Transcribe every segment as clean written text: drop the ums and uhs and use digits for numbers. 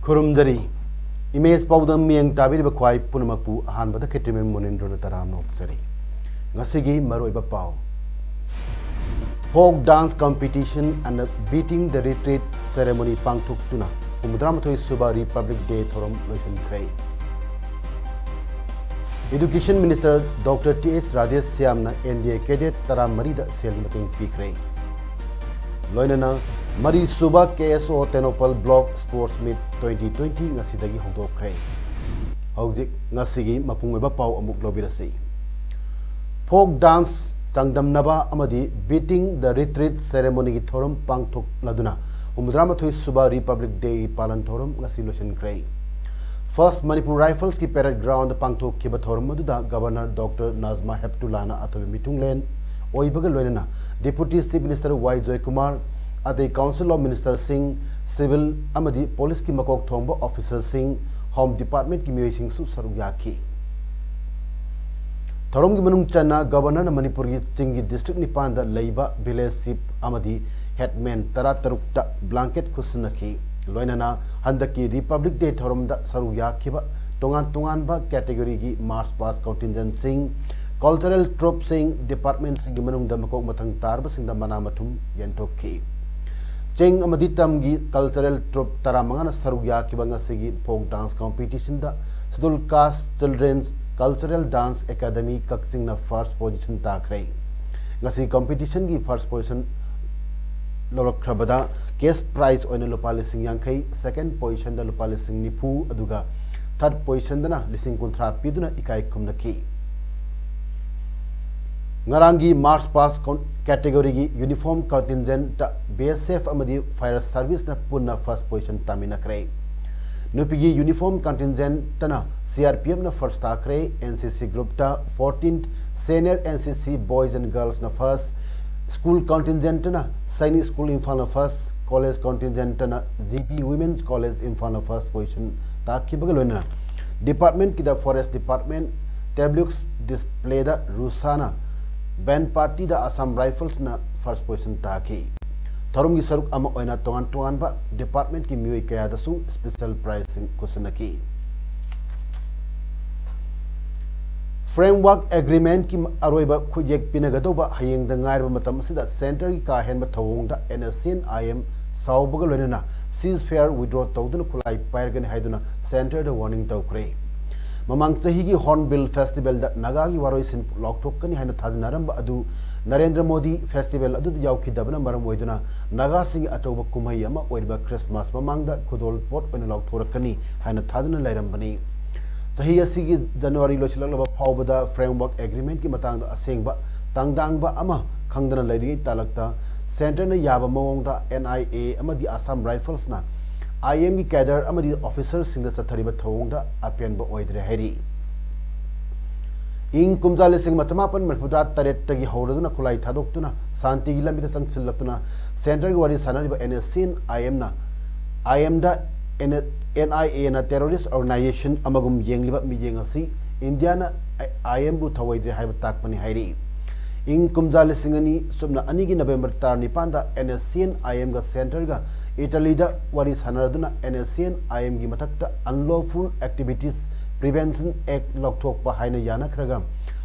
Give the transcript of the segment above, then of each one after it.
खुरुमजरी इमेज पाउदम मियंग ताबिर बख्वाई पुनमकपु अहानबद खेट्रिमे मुनिंद्रन तराम नोक्सरी ngasiगी मरोइबा पाव folk dance competition and beating the retreat ceremony pangthuk-tuna umdramathoi suba Republic Day thorom loisan khrei Education Minister Dr. T.S. Rajesh Syamna NDA cadet taram marida sel mating pikhrei loinana Mari Suba KSO Tenopal Block Sports Meet 2020 ngasidagi hongdokre. Haujik ngasigi mapungoiba pau amuk lobirasi. Folk dance changdamnaba amadi beating the retreat ceremony gi thorum pangthok laduna umdramathoi Suba Republic Day palan thorum ngasilosion krai. First Manipur Rifles ki parade ground pangthok ki thorum maduda Governor Dr. Nazma Heptulana athawi mitunglen oibaga loinana Deputy Chief Minister Y. Joy Kumar at the Council of Ministers Singh, Civil Amadi Police ki makok thongba Officers Singh, Home Department ki miyoi sing su saruyaki. Thorom ki manung chana Governor na Manipur ki Chingi District Nipan da Leiba Village Chief Amadi Headman Tara Tarukta Blanket Kusunaki. Loinana handaki Republic Day thorom da saruyaki ba tongan ba category ki March Past Contingent Singh, Cultural Troop Singh, Department Singh manung da makok matang tarba sing da manamatum yentoki. Cheng amaditam gi cultural troop taramangana sarugya kibanga sigi folk dance competition da Sidul Caste Children's Cultural Dance Academy Kaksing na first position takrei ngasi competition gi first position lorokhrabada cash prize oina lupali sing yankai second position da lupali sing nipu aduga third position da na lising kontra piduna ikai kumnaki Ngarangi March Pass category gi uniform contingent BSF amadi fire service na punna first position tamina krai nupigi uniform contingent tana CRPF na first ta krai NCC group ta 14th senior NCC boys and girls na first school contingent na Sainik School Imphal na first college contingent na GP Women's College Imphal na first position ta kibagalona department ki da forest department tablux display da Rusana Band Party da Assam Rifles na first position taki. Thorum gi saruk ama oina tongan ba department ki miyoi kaya da su special pricing kusunaki. Framework agreement ki aroiba khujek pinagado ba hayeng da ngair ba matam sida center ki ka hen ba thawong da NSN IM saubaga lonena ceasefire withdraw tawduna khulai pairgan haiduna center da warning tawkre. Mamang Sahigi Hornbill Festival that Nagagi Waroisin Loktokani Hana Tazanaramba Adu Narendra Modi Festival Adu Yauki Dabana Maramweduna Nagasing Atoba Kumayama Weba Christmas Mamang that Kudol Port when Loktorakani Hana Tazana Lairambani. Sahia Sigi January Lochilaba Paubada Framework Agreement Kimatang Asengba Tangdangba Ama Kangdana Lady Talakta Center Yaba Monda NIA Amadi Assam Rifles na IM ki cadre amadi officers sing da sathariba thawong da apian ba oidre heri ing kumjale sing matamapan merfudra taret tagi hauraduna khulai thadoktuna santi gilambi da sangsillaktuna center gi wari sanariba NSN IM na IM da NIA na terrorist organization amagum yengliba mijengasi India na IM bu thawaidre haiba takpani hairi ing kumjale singani subna anigi November tar nipanda NSN IM ga center ga Italy da wari sanaraduna NSN IM gi matakta unlawful activities prevention act lokthok pa haina yana khraga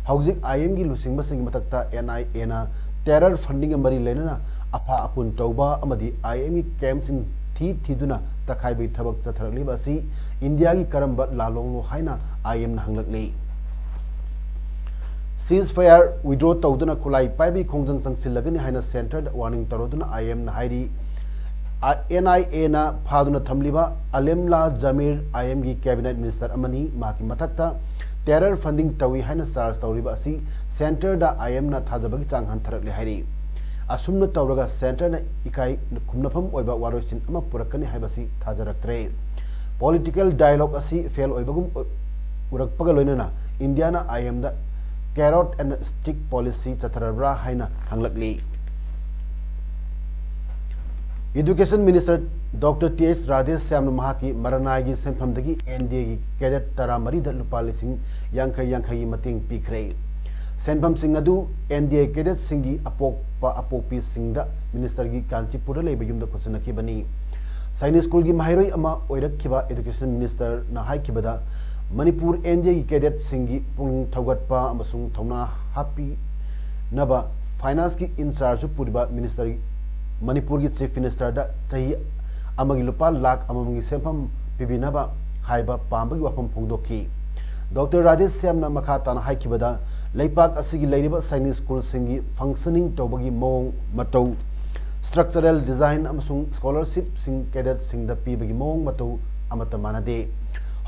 hauzik IM gi lusingba sing matakta NIA na terror funding mari lenana apa apun tauba amadi IM gi camps in thiduna takhai bi thabak chatharli basi India gi karamba lalonglo haina IM na hanglakli ceasefire withdraw tawduna khulai paibi khongjang sangsilagani haina centered warning taroduna IM na hairi NIA na phaduna thamliba Alemla Jamir IM gi cabinet minister amani maki mathakta terror funding tawi haina charge tawriba asi center da IM na thajabagi chang han tharak le hairi asumna tawraga center na ikai kumnafam oiba waroisin ama purakani haibasi thajaraktre political dialogue asi fail oibagum urakpaga loinana Indiana IM da carrot and stick policy chatharabra haina hanglakli Education Minister Dr. T.S. Radhesh Syamna mahaki maranai gi senphamdagi NDA gi cadet taramari da lupa lising yankai mating pikre senpham sing adu NDA cadet singi apokpi singda minister gi Kanchipur leiba yumda kusanaki bani Science School gi mahiroi ama oirakhiba Education Minister na haikibada Manipur NDA gi cadet singi pung thaugatpa amasung thauna happy naba finance ki in charge puriba minister Manipur ki Chief Minister da chahi amagi lupa lakh amamgi senpham pibinaba haiba pambagi wafam phongdoki Dr. Radhesh Syamna makha tana haikibada leipak asigi leiriba Science School singi functioning tawbagi mong matau structural design amasung scholarship sing cadet sing da pibagi mong matau amata manade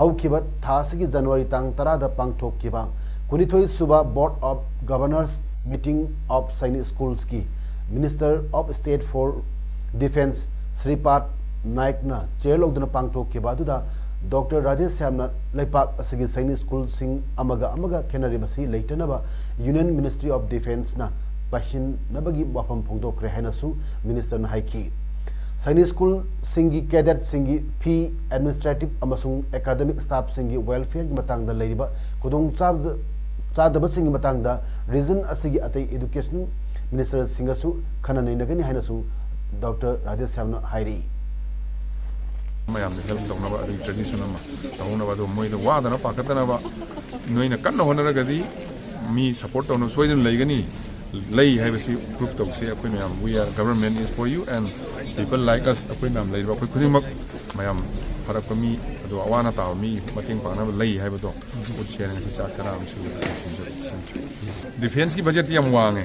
haukiba thasigi January tang 10 da pangthokkiba kunithoi suba Board of Governors meeting of Science Schools ki Minister of State for Defense Sripat Naikna chair logduna pangthokkiba aduda Dr. Radhesh Syamna leipak asigi Science School sing amaga khenari basi leitanaba Union Ministry of Defense na pashin nabagi wafam phongdokre hainasu minister na haiki Science School singi cadet singi fee administrative amasung academic staff singi welfare matangda leiriba kudong chadaba singi matangda region asigi atai education minister singasu khana nagani hainasu Dr. Radhesh Syamna hairi mayam ne help tawna ba tradition ama tawna ba do moida wadana pakatana ba noina kanna honaragadi mi support tawna soidun leigani lei haibasi group tawse apoi mayam we are government is for you and people like us apoi nam leiba apoi khudingmak mayam farak mi ado awana taw mi mating pangna lei haibado utchen ki sa charam chi defense ki budget yam wange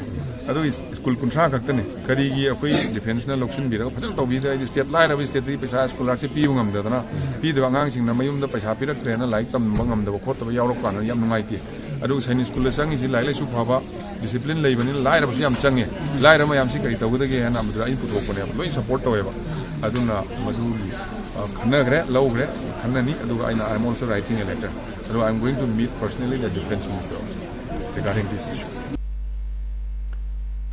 ado school kuntra kaktane kari gi apoi defense na loksun bira phajal tawbi da state lai ra state ri paisa scholarship pi ngam da na pi da ngang sing na mayum da paisa pirak train like tam ngam da khot da yaw rok kan yam nungai ti ado Science School sang isi lai lai su phaba discipline lei bani lai ra yam change lai ra mayam si kari taw da ge na amdra input ko ne loi support taweba aduna madu khana gre law gre khana ni ado I am also writing a letter ado I am going to meet personally the defense minister regarding this issue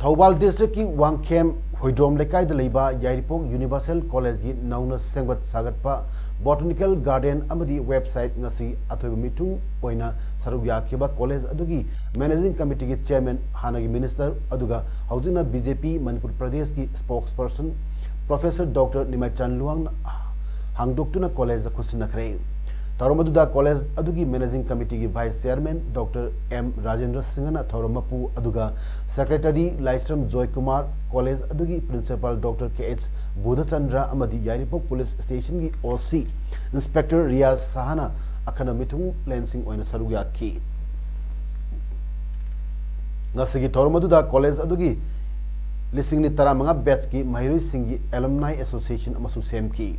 Thobal district ki Wangkhem Hoidrom lekai da leiba Yairipok Universal College gi nauna sengbat sagatpa botanical garden amadi website ngasi athoiba mitung oina saruk yakiba college adugi managing committee gi chairman hanagi minister aduga haujina BJP Manipur Pradesh ki spokesperson Professor Dr. Nimachan Luang hangdoktuna college da khusinakre Tharomaduda college adugi managing committee gi vice chairman Dr. M Rajendra Singhana Thoromapu aduga secretary Laisram Joy Kumar college adugi principal Dr. KH Budhachandra amadi Yairipok police station gi OC inspector Riaz Sahana akhana mitung lansing oina sarugya ki ngasigi Thoromaduda college adugi lising ni taramanga batch ki mahiroi singi alumni association amasu sem ki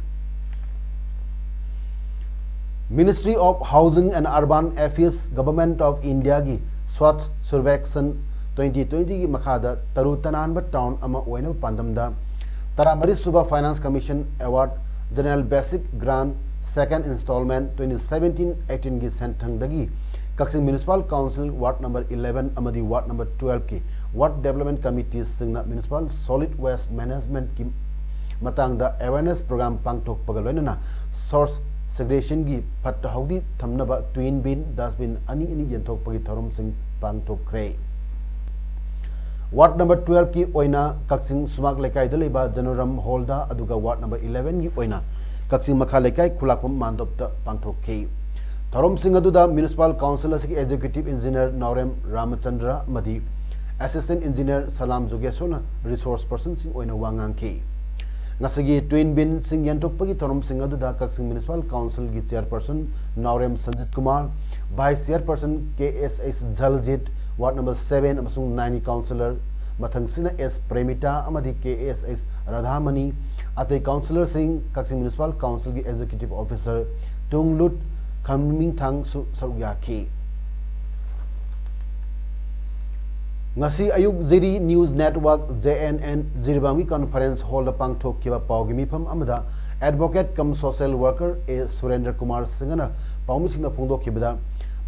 Ministry of Housing and Urban Affairs Government of India gi Swachh Survekshan 2020 gi makhada Taru Tananba town ama oina pandamda Taramari Suba Finance Commission Award General Basic Grant second installment 2017-18 gi senthang dagi Kaksing Municipal Council Ward number 11 amadi Ward number 12 ki Ward Development Committees singna Municipal Solid Waste Management ki matangda awareness program pangthok pagaloina source segregation gi phatta haudi thamnaba twin bin dustbin ani yenthok pagi thorom sing pangthok kre Ward number 12 ki oina Kaksing Sumak lekai daleba Janoram Holda aduga Ward number 11 gi oina Kaksing Makha lekai khulakpam mandopta pangthok ke thorom sing aduda Municipal Council asiki Executive Engineer Naurem Ramachandra madi Assistant Engineer Salam Jogesona resource person sing oina wangang ke Nasagi twin bin sing yantok pagi thorom sing aduda Kaksing Municipal Council gi chairperson Naurem Sanjit Kumar vice chairperson KSS Jaljit Ward number 7 amasung 9 councillor mathang sina S Premita amadi KSS Radhamani atai councillor sing Kaksing Municipal Council gi executive officer Tunglut Khaming Thang su saruyaki ngasi ayuk ziri news network JNN Jiribamgi conference hall pangthok kiba pawgi mifam amada advocate cum social worker A Surendra Kumar Singana pawmi singna phongdok kibada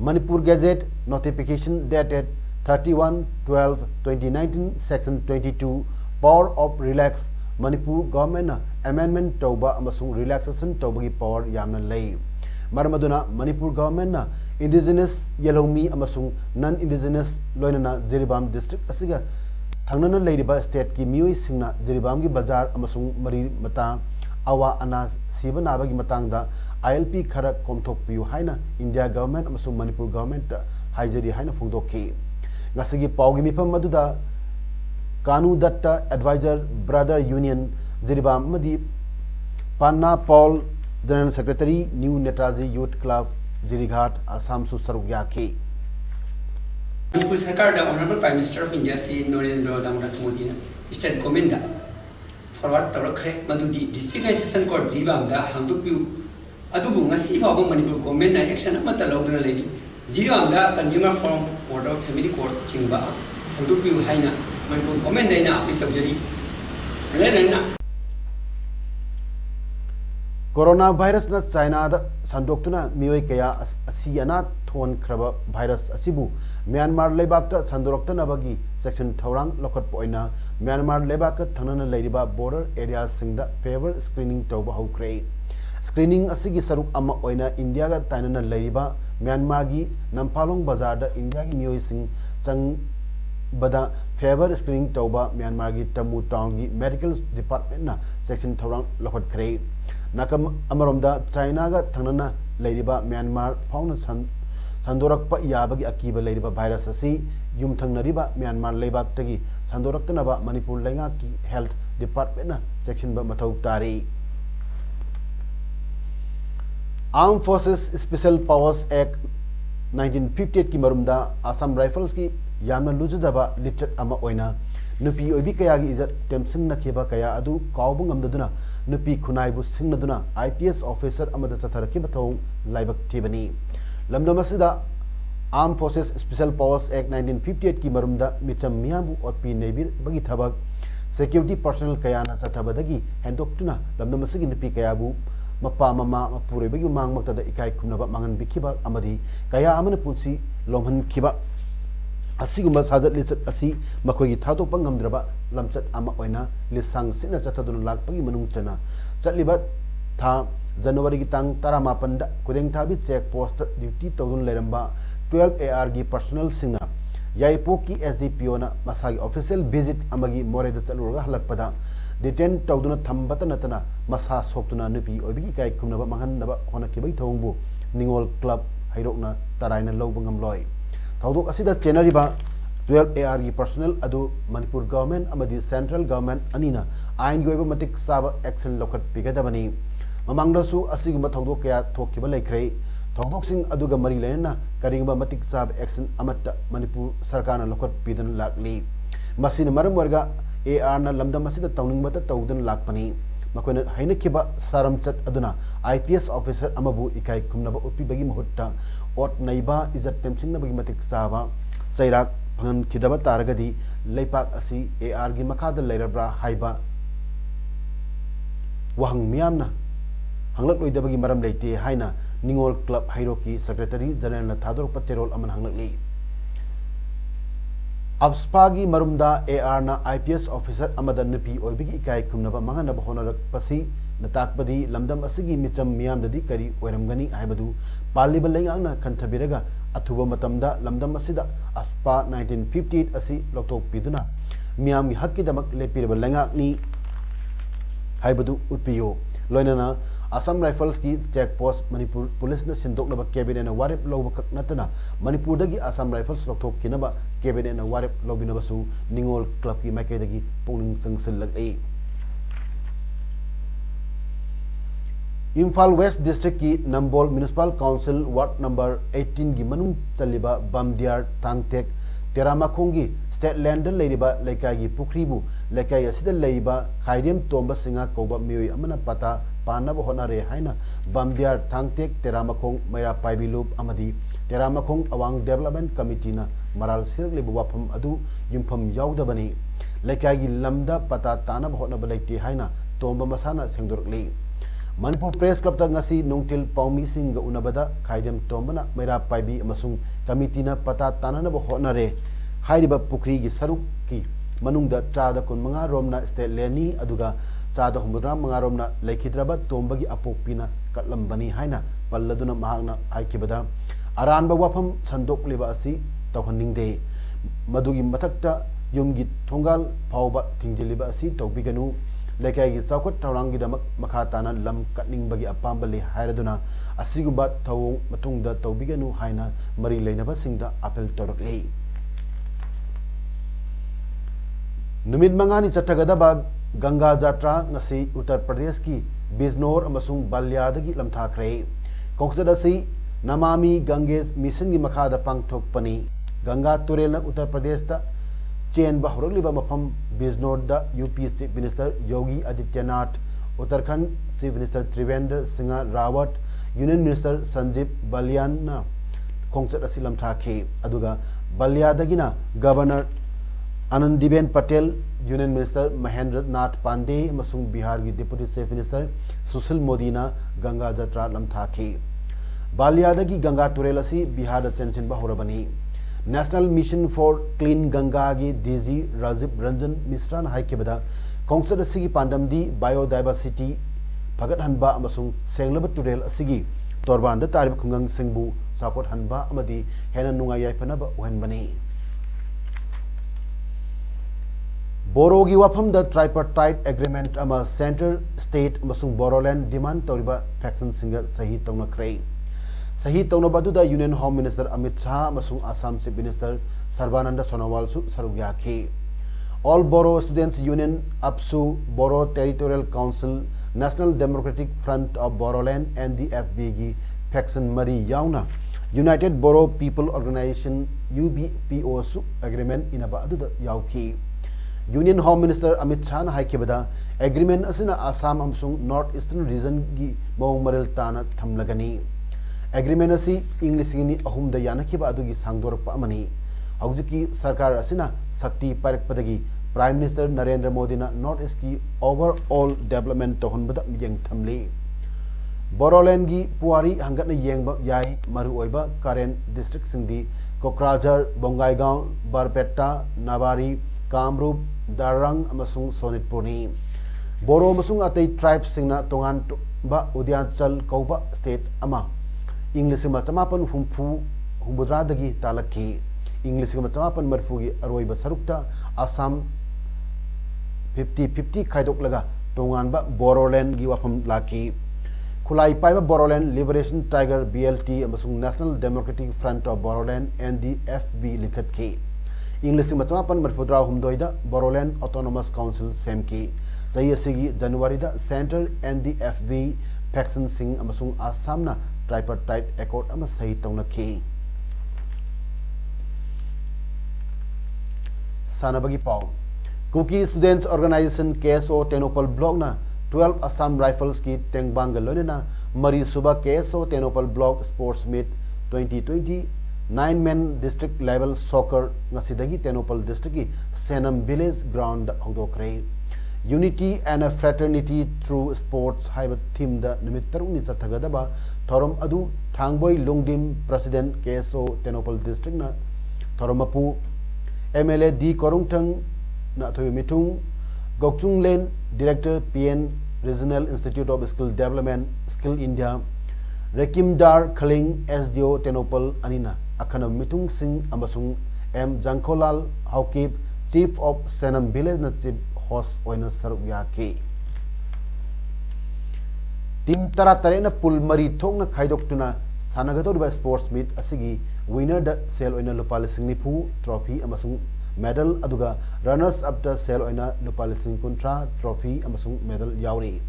Manipur Gazette notification dated 31/12/2019 section 22 power of relax Manipur government amendment tauba amasung relaxation taubagi power yamna lay Maramaduna Manipur government na indigenous Yellomi amasung non-indigenous loinana Jiribam district asiga thangnana leiriba state ki mioi singna Jiribam gi bazar amasung mari mata awa anas siba nabagi matangda ILP khara komthok piu haina India government amasung Manipur government haijari haina phongdokhi ngasigi pawgi mifam maduda Kanu Datta Advisor Brother Union Jiribam madi Panna Paul General Secretary New Netaji Youth Club Jirighat Assam su sarugya ke Manipur Sarkar the Honorable Prime Minister of India Sri Narendra Damodar Modi na state government da forward tawrakre madudi districtization court Jiribam da hangdupiu adubu ngasi fawba Manipur government na action amata lawduna ledi Jiribam da consumer forum order family court chingba hangdupiu haina Manipur government da ina appeal tawjari lena Corona virus na China da sandoktuna mioi kaya asiana thon khraba virus asibu Myanmar lebakta sandoktana bagi section thorang lokot poina Myanmar lebak thanana leiriba border areas singda favor screening tawba hokre screening asigi saruk ama oina India ga tainana leiriba Myanmar gi Nampalong bazar da India gi mioi sing chang bada favor screening tawba Myanmar gi Tamu town gi medical department na section thorang lokot kre nakam amaromda China ga thanana leiriba Myanmar fauna sandorakpa yabagi akiba leiriba virus asi yum thangnariba Myanmar leibak tagi sandoraktanaba Manipur lenga ki health department na section ba mathau tari Armed Forces Special Powers Act 1958 ki marumda Assam Rifles ki yamna lujudaba lichat ama oina nupi oibi kaya gi izat temsing na kheba kaya adu kaubung amdaduna nupi khunai bu singnaduna IPS officer amada chatharaki bathong laibak thibani lamdamasida Armed Forces Special Powers Act 1958 ki marumda micham miyabu otpi nebir bagi thabak security personnel kaya na chathabadagi hendoktuna lamdamasigi nupi kaya bu mapa mama mapure bagi mangmakta da ikai khumnaba mangan bikhiba amadi kaya amana punsi lomhan khiba asiguma sajat lisat asi makhoi thadokpa ngamdraba lamchat ama oina lisang sina chathadun lakpagi manung chana chatliba tha January gi tang 18 da kudeng thabi check post duty tawdun leramba 12 AR gi personnel singna yaipo ki SDPO na masagi official visit amagi moreda chalurga halakpada detain tawduna thambata natana masa soktuna nupi obi kai khumnaba manganaba honakibai thongbu Ningol Club hairokna taraina lobangam loi Thaudok asida chenariba 12 AR gi personnel adu Manipur government amadi central government anina ain goiba matik saba action lokat pigadabani mamangdasu asiguma thaudok kaya thokkiba laikre thaudok sing aduga mari lena karingba matik saba action amatta Manipur sarkana lokat pidan lakli masina maram warga AR na lamdam asida tawningbata tawdan lakpani makoina hainakiba saramchat aduna IPS officer amabu ikai kumnaba upi bagi mahutta ot naiba izat temsing na bagi matik saba chairak phangan khidaba taragadi leipak asi AR gi makhada leirabra haiba wahang miyamna hanglak loidabagi maram leite haina Ningol Club Hairoki Secretary General na thador pacherol aman hanglakli Abspagi marumda AR na IPS officer amada nupi oibigi ikai kumnaba manganaba honarak pasi natakpadi lamdam asigi micham miyamdadi kari oiramgani haibadu paliba lengangna kanthabiraga athuba matamda lamdam asida Aspa 1958 asi loktok piduna miyamgi hakkidamak lepiraba lengakni haibadu utpiyo loinana Assam Rifles ki check post Manipur police na sindoknaba cabinet na warip loba kak natana Manipur dagi Assam Rifles loktok kinaba cabinet na warip lobinaba su Ningol Club ki makai dagi pungling sangsil lagai Imphal West District ki Nambol Municipal Council Ward number 18 gi manung chaliba Bamdiar Tangtek Teramakhongi state land leiriba laikai gi pukribu laikai asida leiba khaidem tomba singa koba mioi amana pata panaba honare haina Bamdiar Tangtek Teramakhong Maira Paibilup amadi Teramakhong Awang Development Committee na maral sirlibu wafam adu yumfam yaudabani lekagi lamda pata tanab hotnaba leite haina tomba masana sengdorkli Manipur Press Club ta ngasi nongtil paumi singga unabada khaidem tombana mera paibi amasung committee na pata tananaba hotnare hairiba pukri gi saruk ki manungda chada kun manga romna state leni aduga chada humudra manga romna lekhidraba tombagi apokpina katlambani haina palladuna mahagna haikibada aranba wafam sandok liba asi tawhaningde madugi mathakta yumgi thongal phawba tingjiliba asi tawbiganu lekagi chawkot tawrangi damak makhatana lam katningbagi apambali hairaduna asigumba thawung matungda tawbiganu haina mari leinaba singda apel torakle numit mangani chathagadaba Ganga Jatra ngasi Uttar Pradesh ki Bijnor amasung Balyadagi lamthakre kongsada si Namami Ganges mission gi makhada pangthok pani Ganga Turel na Uttar Pradesh ta chen ba horliba mafam Bijnor da UP Chief Minister Yogi Adityanath Uttarakhand Chief Minister Trivendra Singh Rawat Union Minister Sanjeev Balyan na kongsada si lamthakhe aduga Balyadagina Governor Anandiben Patel Union Minister Mahendra Nath Pandey amasung Bihar gi Deputy Chief Minister Sushil Modi na Ganga Jatra lamthakhe Balyadagi Ganga Turel asi Bihar da chenchin ba horabani National Mission for Clean Ganga gi DG Rajiv Ranjan Mishra na haikebada kongsada sigi pandamdi biodiversity phagat hanba amasung senglaba turel asigi torban da tarib khungang singbu support hanba amadi hena nungai yaifanaba ohenbani Borogi wafam da tripartite agreement ama center state amasung Boroland demand toriba faction singa sahi tawna khrei sahi tawna baduda Union Home Minister Amit Shah amasung Assam Chief Minister Sarbananda Sonowal su sarugyake All Boro Students Union APSU Boro Territorial Council National Democratic Front of Boroland and the FBG faction mari yauna United Boro People Organization UBPO su agreement inaba aduda yauki Union Home Minister Amit Shah na haikebada agreement asina Assam amsung North Eastern region gi mawng maril tana thamlagani agreement asi English ni ahum da yanakiba adugi sangdorpa amani haujiki sarkar asina sakti parakpadagi Prime Minister Narendra Modi na North East ki overall development to honbada miyeng thamli Boroland gi puari hangat na yengba yai maru oiba Karen district singdi Kokrajhar Bongaigaon Barpetta Nabari Kamrup Darang amasung Sonitpur Boro amasung atay tribes singna tongan ba Udyanchal kauba state ama English ma chamapan humbudra dagi talakhi English ma chamapan marfugi aroiba sarukta Assam 50-50 khaidok laga tongan ba Boroland gi wafam laki Khulai paiba Boroland Liberation Tiger BLT amasung National Democratic Front of Boroland and the FB likhat ki English Machapan Marfudra Humdoida Boroland Autonomous Council Semki Zayasigi January da Center and the FV faction sing amasung Assamna tripartite accord ama sahi tawna ki Sanabagi Pau Kuki Students Organization KSO Tenopal Block na 12 Assam Rifles ki Tengbang Lonena Mari Suba KSO Tenopal Block Sports Meet 2020 9-man district level soccer ngasidagi Tenopal district ki Senam village ground hongdokre unity and a fraternity through sports haiba theme da numit taruk ni chathagadaba thorom adu Thangboy Lungdim president KSO Tenopal district na thoromapu MLA D Korungthang na thoy mitung Gokchung Len director PN Regional Institute of Skill Development Skill India Rekim Dar Khaling SDO Tenopal Anina Akana Mitung Singh amasung M Jangkolal Haukip Chief of Senam Village na chief host oina sarukyake Team Taratare na pulmari thong na khaidok tuna sanagador ba sports meet asigi winner da sel oina lupal singnipu trophy amasung medal aduga runners up da sel oina lupal sing kontra trophy amasung medal yauri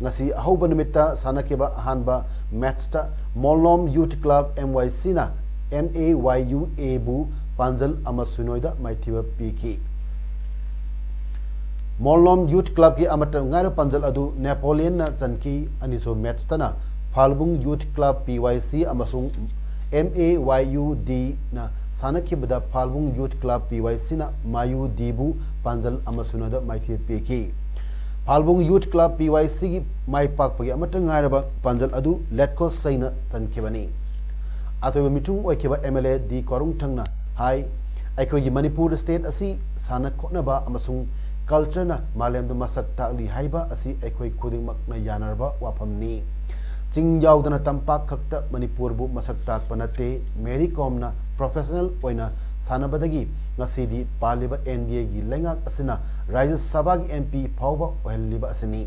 ngasi ahoba nimita sanakeba hanba match ta Molnom Youth Club MYC na MAYU bu Panjal amasunoida maithiba piki Molnom Youth Club ki amata ngara Panjal adu Napoleon na chanki aniso match tana Phalbung Youth Club PYC amasung MAYUD na सानखिबदा Phalbung youth club PYC ना मायू दीबू पांजल अमसुनदा माइथि पेकी Phalbung youth club PYC की माई पाकपगी अमतंग ngairaba पांजल अदु लेटको सैना चनखिबनी अतोब मिटुंग ओइखिबा MLA दी कोरुंग थंगना हाई अखोगी मणिपुर स्टेट असी साना खोनबा अमसुंग कल्चर ना मालेम मसक ताली हाइबा असी अखोई खुदिंगमकना यानरबा वाफमनी चिंग याउदना तंपाक खक्ता मणिपुर बु मसक ताकपा नते मेरी कॉमना प्रोफेशनल ओइना सानबदगी ngasiदी पालिबा NDA गी लेंगाक असिना राज्य सभा की MP फाउबा ओहलिबा असनी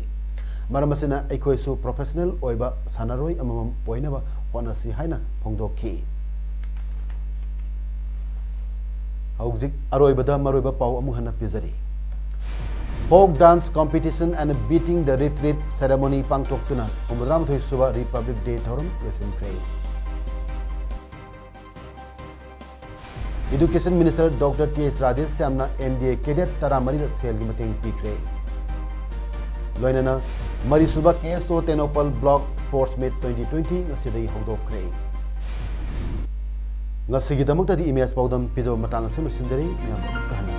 मरम असिना अखोइसु प्रोफेशनल ओइबा सानरोय अमम ओइनबा होनसी हाइना फोंदोखी हौजिक अरोइबदा मरोइबा पाउ अमु हना पिजरी folk dance competition and beating the retreat ceremony pangtoktuna umudram thoi suba Republic Day thorum lesson kray Education Minister Dr. T.S. Rajesh Syamna NDA cadet taramari da sel gi mateng pikre loinana mari suba KSO Tenopal Block Sports Meet 2020 ngasidai hodokre ngasigi damakta di image paudam pijo matang asim sinjari nyam kahani